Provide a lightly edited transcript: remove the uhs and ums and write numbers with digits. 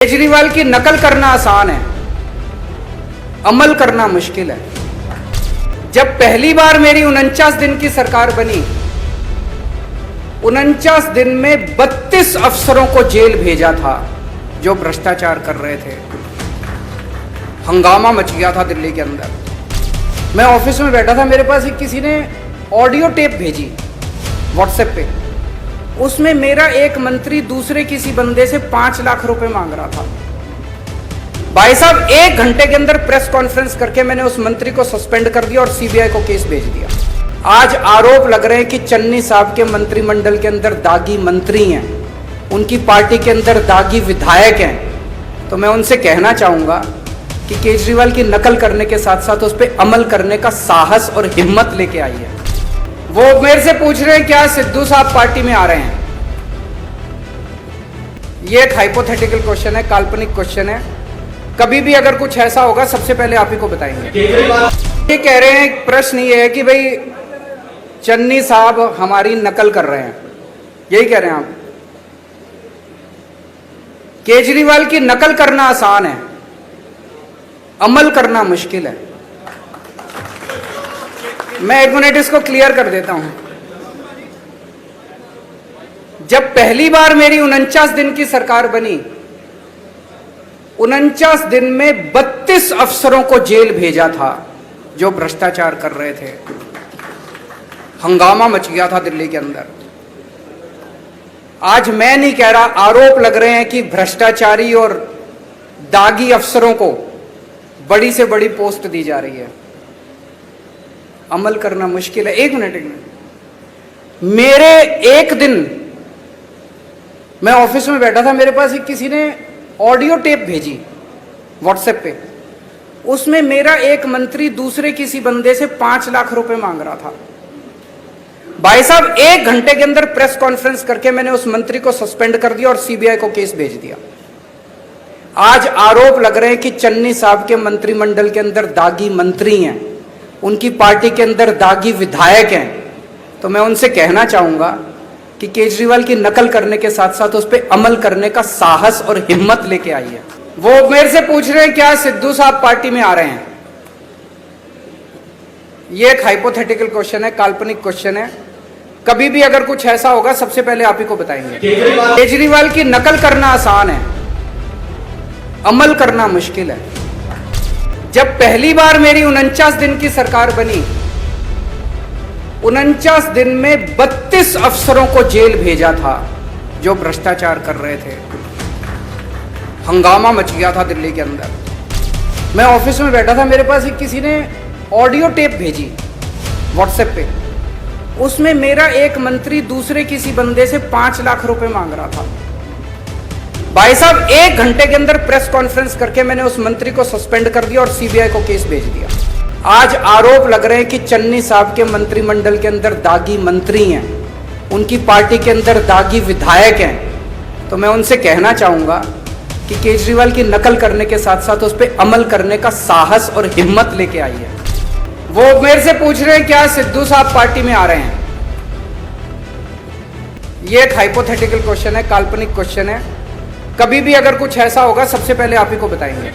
केजरीवाल की नकल करना आसान है, अमल करना मुश्किल है। जब पहली बार मेरी 49 दिन की सरकार बनी, 49 दिन में 32 अफसरों को जेल भेजा था जो भ्रष्टाचार कर रहे थे। हंगामा मच गया था दिल्ली के अंदर। मैं ऑफिस में बैठा था, मेरे पास एक किसी ने ऑडियो टेप भेजी व्हाट्सएप पे। उसमें मेरा एक मंत्री दूसरे किसी बंदे से 5 लाख रुपए मांग रहा था। भाई साहब, 1 घंटे के अंदर प्रेस कॉन्फ्रेंस करके मैंने उस मंत्री को सस्पेंड कर दिया और सीबीआई को केस भेज दिया। आज आरोप लग रहे हैं कि चन्नी साहब के मंत्रिमंडल के अंदर दागी मंत्री हैं, उनकी पार्टी के अंदर दागी विधायक हैं। तो मैं उनसे कहना चाहूंगा कि केजरीवाल की नकल करने के साथ साथ उस पर अमल करने का साहस और हिम्मत लेके आई है। वो मेरे से पूछ रहे हैं क्या सिद्धू साहब पार्टी में आ रहे हैं। ये एक हाइपोथेटिकल क्वेश्चन है, काल्पनिक क्वेश्चन है। कभी भी अगर कुछ ऐसा होगा सबसे पहले आप ही को बताएंगे। ये कह रहे हैं, प्रश्न ये है कि भाई चन्नी साहब हमारी नकल कर रहे हैं, यही कह रहे हैं आप। केजरीवाल की नकल करना आसान है, अमल करना मुश्किल है। मैं 1 मिनट इसको क्लियर कर देता हूं। जब पहली बार मेरी 49 दिन की सरकार बनी, 49 दिन में 32 अफसरों को जेल भेजा था जो भ्रष्टाचार कर रहे थे। हंगामा मच गया था दिल्ली के अंदर। आज मैं नहीं कह रहा, आरोप लग रहे हैं कि भ्रष्टाचारी और दागी अफसरों को बड़ी से बड़ी पोस्ट दी जा रही है। अमल करना मुश्किल है। 1 मिनट। मेरे एक दिन मैं ऑफिस में बैठा था, मेरे पास एक किसी ने ऑडियो टेप भेजी व्हाट्सएप पे। उसमें मेरा एक मंत्री दूसरे किसी बंदे से 5 लाख रुपए मांग रहा था। भाई साहब, 1 घंटे के अंदर प्रेस कॉन्फ्रेंस करके मैंने उस मंत्री को सस्पेंड कर दिया और सीबीआई को केस भेज दिया। आज आरोप लग रहे हैं कि चन्नी साहब के मंत्रिमंडल के अंदर दागी मंत्री हैं, उनकी पार्टी के अंदर दागी विधायक हैं। तो मैं उनसे कहना चाहूंगा कि केजरीवाल की नकल करने के साथ साथ उस पर अमल करने का साहस और हिम्मत लेके आई है। वो मेरे से पूछ रहे हैं क्या सिद्धू साहब पार्टी में आ रहे हैं। ये एक हाइपोथेटिकल क्वेश्चन है, काल्पनिक क्वेश्चन है। कभी भी अगर कुछ ऐसा होगा सबसे पहले आप ही को बताएंगे। केजरीवाल की नकल करना आसान है, अमल करना मुश्किल है। जब पहली बार मेरी 49 दिन की सरकार बनी, 49 दिन में 32 अफसरों को जेल भेजा था जो भ्रष्टाचार कर रहे थे। हंगामा मच गया था दिल्ली के अंदर। मैं ऑफिस में बैठा था, मेरे पास एक किसी ने ऑडियो टेप भेजी व्हाट्सएप पे। उसमें मेरा एक मंत्री दूसरे किसी बंदे से 5 लाख रुपए मांग रहा था। भाई साहब, 1 घंटे के अंदर प्रेस कॉन्फ्रेंस करके मैंने उस मंत्री को सस्पेंड कर दिया और सीबीआई को केस भेज दिया। आज आरोप लग रहे हैं कि चन्नी साहब के मंत्रिमंडल के अंदर दागी मंत्री हैं, उनकी पार्टी के अंदर दागी विधायक हैं। तो मैं उनसे कहना चाहूंगा कि केजरीवाल की नकल करने के साथ साथ उस पर अमल करने का साहस और हिम्मत लेके आई है। वो मेरे से पूछ रहे हैं क्या सिद्धू साहब पार्टी में आ रहे हैं। ये एक हाइपोथेटिकल क्वेश्चन है, काल्पनिक क्वेश्चन है। कभी भी अगर कुछ ऐसा होगा सबसे पहले आप ही को बताएंगे।